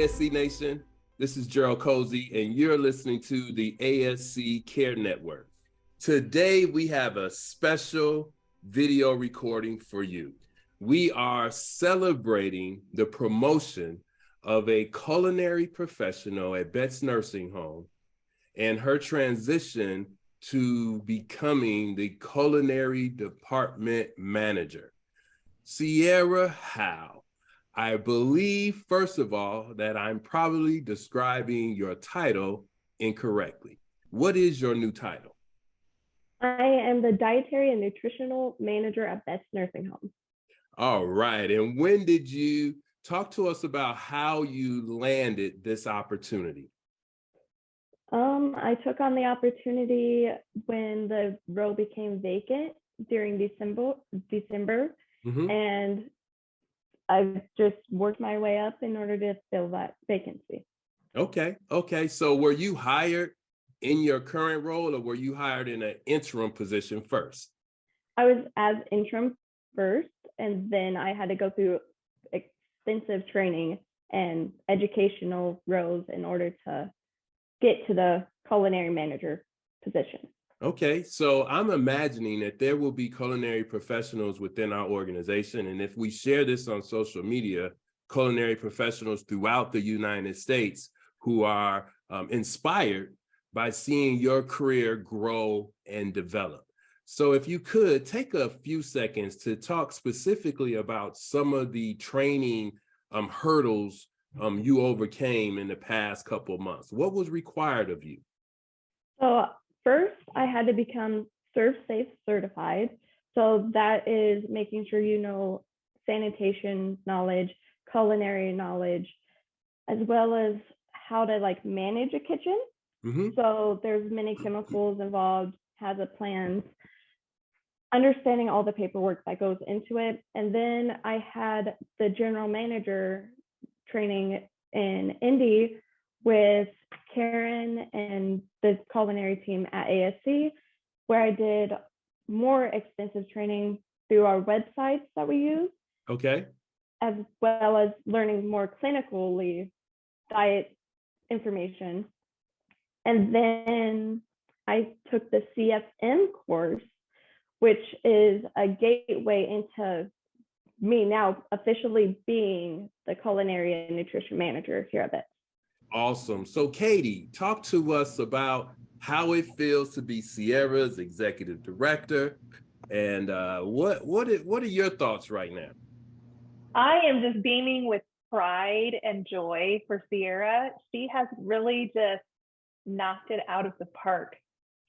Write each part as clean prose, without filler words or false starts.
ASC Nation. This is Jerald Cosey, and you're listening to the ASC Care Network. Today, we have a special video recording for you. We are celebrating the promotion of a culinary professional at Betz Nursing Home and her transition to becoming the culinary department manager. Sierra Howell. I believe, first of all, that I'm probably describing your title incorrectly. What is your new title? I am the Dietary and Nutritional Manager at Betz Nursing Home. All right. And when did you talk to us about how you landed this opportunity? I took on the opportunity when the role became vacant during December, and I've just worked my way up in order to fill that vacancy. Okay. So were you hired in your current role, or were you hired in an interim position first? I was as interim first, and then I had to go through extensive training and educational roles in order to get to the culinary manager position. Okay, so I'm imagining that there will be culinary professionals within our organization. And if we share this on social media, culinary professionals throughout the United States who are inspired by seeing your career grow and develop. So if you could take a few seconds to talk specifically about some of the training hurdles you overcame in the past couple of months. What was required of you? So first, I had to become ServSafe certified. So that is making sure you know sanitation knowledge, culinary knowledge, as well as how to manage a kitchen. Mm-hmm. So there's many chemicals involved, hazard plans, understanding all the paperwork that goes into it. And then I had the general manager training in Indy with Karen and the culinary team at ASC, where I did more extensive training through our websites that we use. Okay. As well as learning more clinically diet information. And then I took the CFM course, which is a gateway into me now officially being the culinary and nutrition manager here at Betz. Awesome. So Katie, talk to us about how it feels to be Sierra's executive director, and what are your thoughts right now? I am just beaming with pride and joy for Sierra. She has really just knocked it out of the park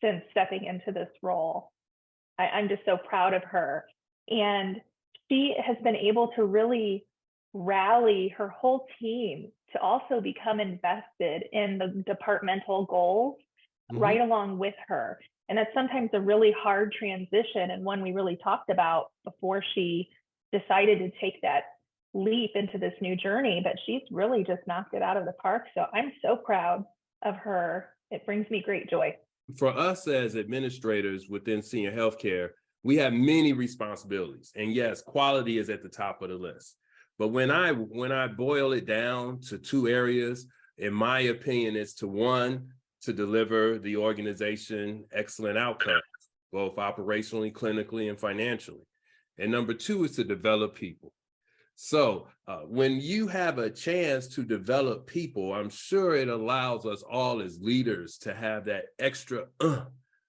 since stepping into this role. I'm just so proud of her. And she has been able to really rally her whole team to also become invested in the departmental goals right along with her. And that's sometimes a really hard transition, and one we really talked about before she decided to take that leap into this new journey, but she's really just knocked it out of the park. So I'm so proud of her. It brings me great joy. For us as administrators within senior healthcare, we have many responsibilities. And yes, quality is at the top of the list. But when I boil it down to two areas, in my opinion, it's to one, to deliver the organization excellent outcomes, both operationally, clinically, and financially. And number two is to develop people. So when you have a chance to develop people, I'm sure it allows us all as leaders to have that extra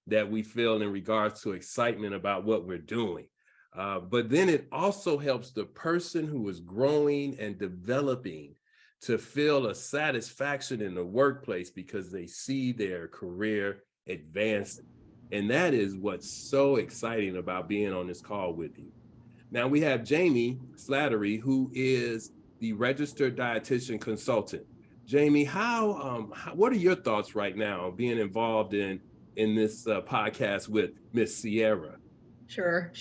that we feel in regards to excitement about what we're doing. But then it also helps the person who is growing and developing to feel a satisfaction in the workplace because they see their career advancing. And that is what's so exciting about being on this call with you. Now we have Jamie Slattery, who is the registered dietitian consultant. Jamie, what are your thoughts right now being involved in this podcast with Miss Sierra? Sure.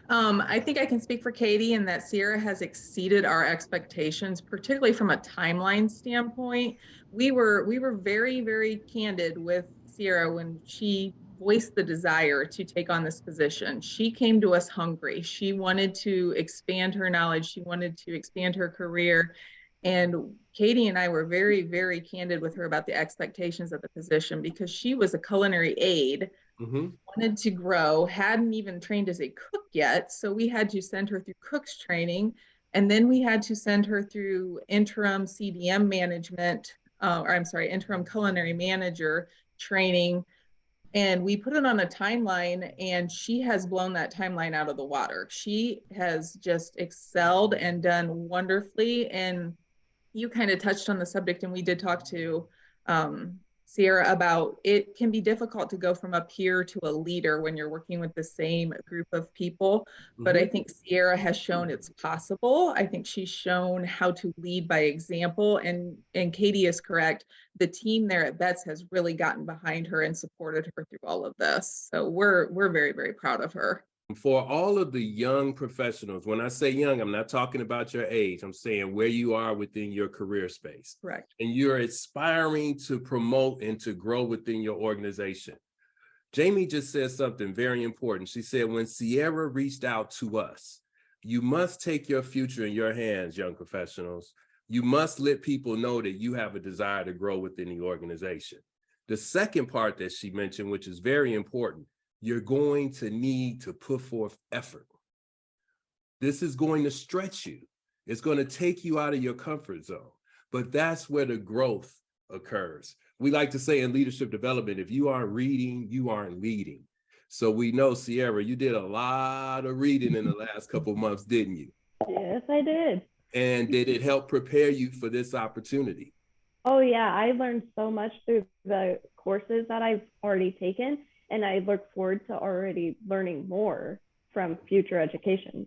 I think I can speak for Katie in that Sierra has exceeded our expectations, particularly from a timeline standpoint. We were very, very candid with Sierra when she voiced the desire to take on this position. She came to us hungry. She wanted to expand her knowledge. She wanted to expand her career. And Katie and I were very, very candid with her about the expectations of the position because she was a culinary aide, wanted to grow, hadn't even trained as a cook yet. So we had to send her through cooks training. And then we had to send her through interim CDM management, interim culinary manager training. And we put it on a timeline, and she has blown that timeline out of the water. She has just excelled and done wonderfully. And you kind of touched on the subject, and we did talk to Sierra about it can be difficult to go from a peer to a leader when you're working with the same group of people. But I think Sierra has shown it's possible. I think she's shown how to lead by example. And Katie is correct. The team there at Betz has really gotten behind her and supported her through all of this. So we're very, very proud of her. For all of the young professionals, when I say young, I'm not talking about your age. I'm saying where you are within your career space. Correct. And you're aspiring to promote and to grow within your organization. Jamie just said something very important. She said, when Sierra reached out to us, you must take your future in your hands, young professionals. You must let people know that you have a desire to grow within the organization. The second part that she mentioned, which is very important, you're going to need to put forth effort. This is going to stretch you. It's going to take you out of your comfort zone, but that's where the growth occurs. We like to say in leadership development, if you aren't reading, you aren't leading. So we know, Sierra, you did a lot of reading in the last couple of months, didn't you? Yes, I did. And did it help prepare you for this opportunity? Oh yeah, I learned so much through the courses that I've already taken. And I look forward to already learning more from future education.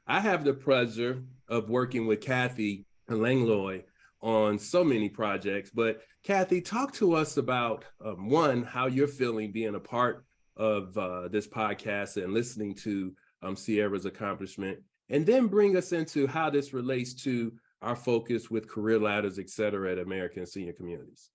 I have the pleasure of working with Kathy Langloy on so many projects, but Kathy, talk to us about one, how you're feeling being a part of this podcast and listening to Sierra's accomplishment, and then bring us into how this relates to our focus with career ladders, et cetera, at American Senior Communities.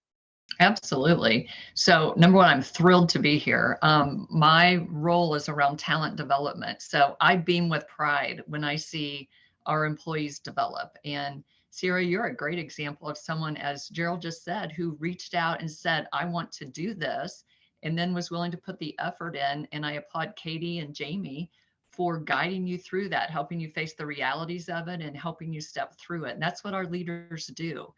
Absolutely. So number one, I'm thrilled to be here. My role is around talent development. So I beam with pride when I see our employees develop. And Sierra, you're a great example of someone, as Jerald just said, who reached out and said, I want to do this, and then was willing to put the effort in. And I applaud Katie and Jamie for guiding you through that, helping you face the realities of it and helping you step through it. And that's what our leaders do.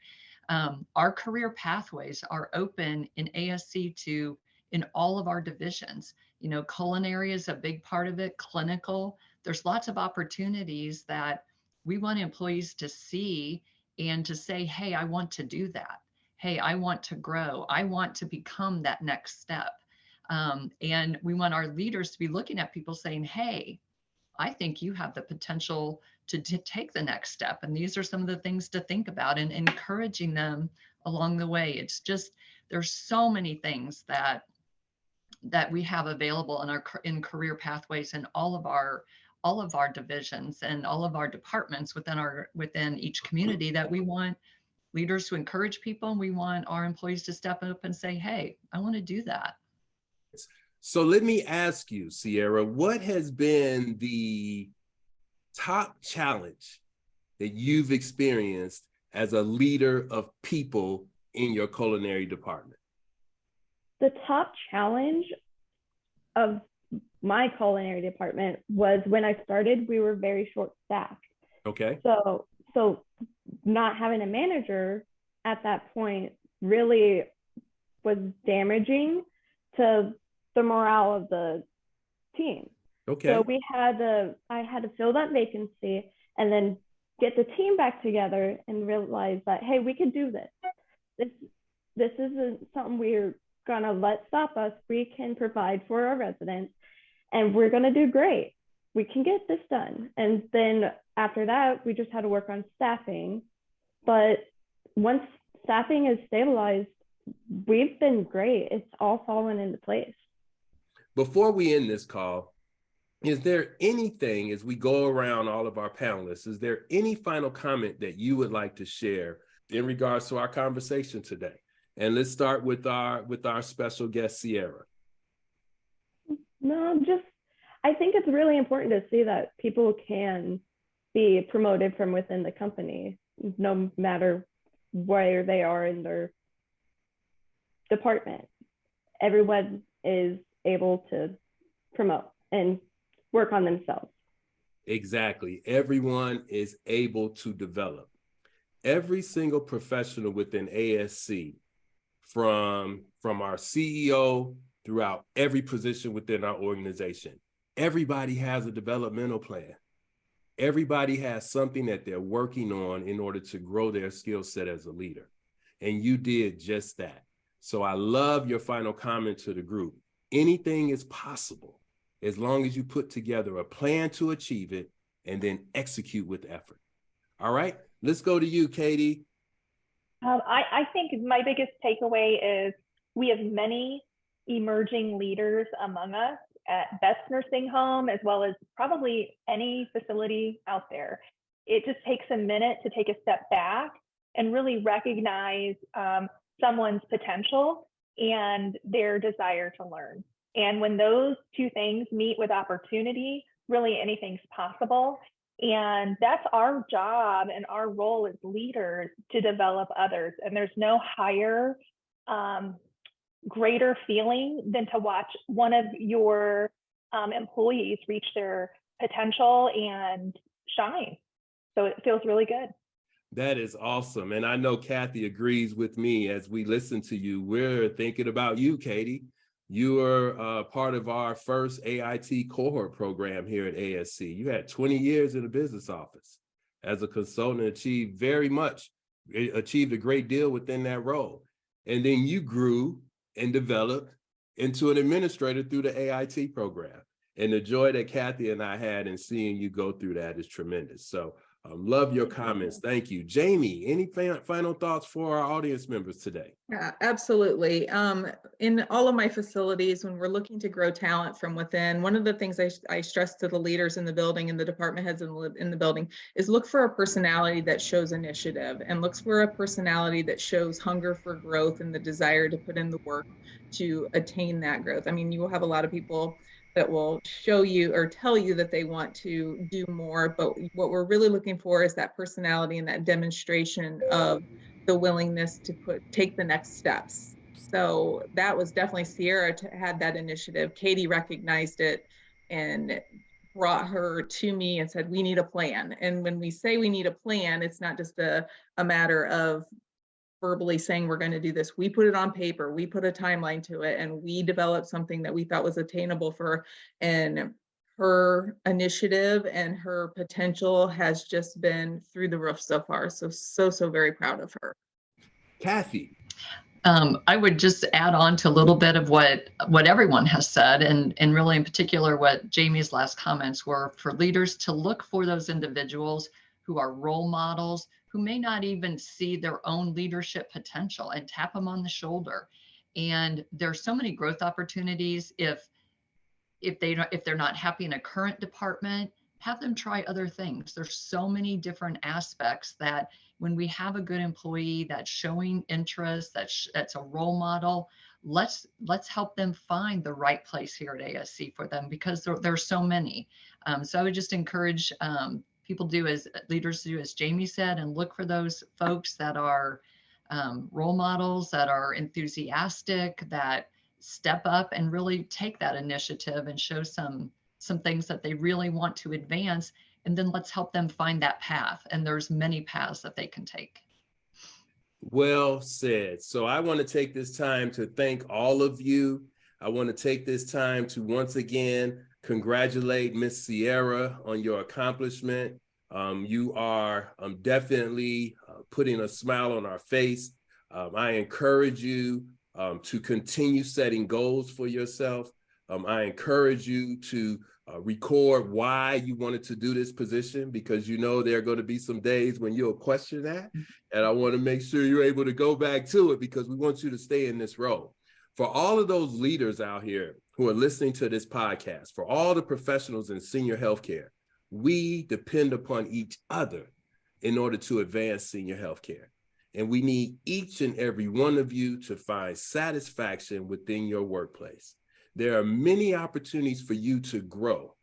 Our career pathways are open in ASC in all of our divisions. You know, culinary is a big part of it, clinical. There's lots of opportunities that we want employees to see and to say, hey, I want to do that. Hey, I want to grow. I want to become that next step. And we want our leaders to be looking at people saying, hey, I think you have the potential to take the next step. And these are some of the things to think about and encouraging them along the way. It's just, there's so many things that we have available in career pathways in all of our divisions and all of our departments within each community, that we want leaders to encourage people, and we want our employees to step up and say, hey, I want to do that. So let me ask you, Sierra, what has been the top challenge that you've experienced as a leader of people in your culinary department? The top challenge of my culinary department was when I started, we were very short-staffed. Okay. So not having a manager at that point really was damaging to the morale of the team. Okay. So I had to fill that vacancy and then get the team back together and realize that, hey, we can do this. This isn't something we're gonna let stop us. We can provide for our residents and we're gonna do great. We can get this done. And then after that, we just had to work on staffing. But once staffing is stabilized, we've been great. It's all fallen into place. Before we end this call, is there anything, as we go around all of our panelists, is there any final comment that you would like to share in regards to our conversation today? And let's start with our special guest, Sierra. No, I think it's really important to see that people can be promoted from within the company, no matter where they are in their department. Everyone is able to promote and work on themselves. Exactly. Everyone is able to develop. Every single professional within ASC, from our CEO throughout every position within our organization, everybody has a developmental plan. Everybody has something that they're working on in order to grow their skill set as a leader. And you did just that. So I love your final comment to the group. Anything is possible as long as you put together a plan to achieve it and then execute with effort. All right, let's go to you, Katie. I think my biggest takeaway is we have many emerging leaders among us at Betz Nursing Home, as well as probably any facility out there. It just takes a minute to take a step back and really recognize someone's potential and their desire to learn. And when those two things meet with opportunity, really anything's possible. And that's our job and our role as leaders, to develop others. And there's no higher, greater feeling than to watch one of your employees reach their potential and shine. So it feels really good. That is awesome. And I know Kathy agrees with me as we listen to you. We're thinking about you, Katie. You are part of our first AIT cohort program here at ASC. You had 20 years in the business office as a consultant, achieved a great deal within that role. And then you grew and developed into an administrator through the AIT program. And the joy that Kathy and I had in seeing you go through that is tremendous. So love your comments. Thank you. Jamie, any final thoughts for our audience members today? Yeah, absolutely. In all of my facilities, when we're looking to grow talent from within, one of the things I stress to the leaders in the building and the department heads in the building is look for a personality that shows initiative, and looks for a personality that shows hunger for growth and the desire to put in the work to attain that growth. I mean, you will have a lot of people that will show you or tell you that they want to do more, but what we're really looking for is that personality and that demonstration of the willingness to take the next steps. So that was definitely Sierra had that initiative. Katie recognized it and brought her to me and said, we need a plan. And when we say we need a plan, it's not just a matter of verbally saying we're going to do this. We put it on paper, we put a timeline to it, and we developed something that we thought was attainable for her. And her initiative and her potential has just been through the roof so far. So very proud of her. Kathy. I would just add on to a little bit of what everyone has said, and really in particular what Jamie's last comments were, for leaders to look for those individuals who are role models, who may not even see their own leadership potential, and tap them on the shoulder. And there's so many growth opportunities. If they're not happy in a current department, have them try other things. There's so many different aspects that when we have a good employee that's showing interest, that's a role model, let's help them find the right place here at ASC for them, because there's so many. So I would just encourage people leaders do as Jamie said, and look for those folks that are role models, that are enthusiastic, that step up and really take that initiative and show some things that they really want to advance. And then let's help them find that path. And there's many paths that they can take. Well said. So I want to take this time to thank all of you. I want to take this time to once again congratulate Miss Sierra on your accomplishment. You are definitely putting a smile on our face. I encourage you to continue setting goals for yourself. I encourage you to record why you wanted to do this position, because you know there are going to be some days when you'll question that. And I want to make sure you're able to go back to it, because we want you to stay in this role. For all of those leaders out here who are listening to this podcast, for all the professionals in senior healthcare, we depend upon each other in order to advance senior healthcare. And we need each and every one of you to find satisfaction within your workplace. There are many opportunities for you to grow.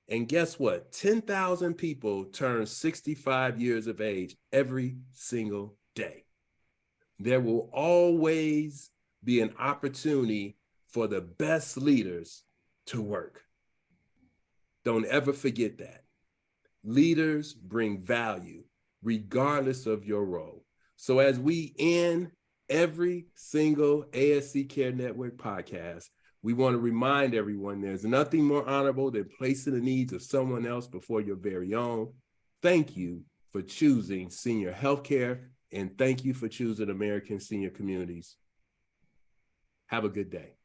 And guess what? 10,000 people turn 65 years of age every single day. There will always be an opportunity for the best leaders to work. Don't ever forget that. Leaders bring value regardless of your role. So as we end every single ASC Care Network podcast, we want to remind everyone there's nothing more honorable than placing the needs of someone else before your very own. Thank you for choosing senior healthcare, and thank you for choosing American Senior Communities. Have a good day.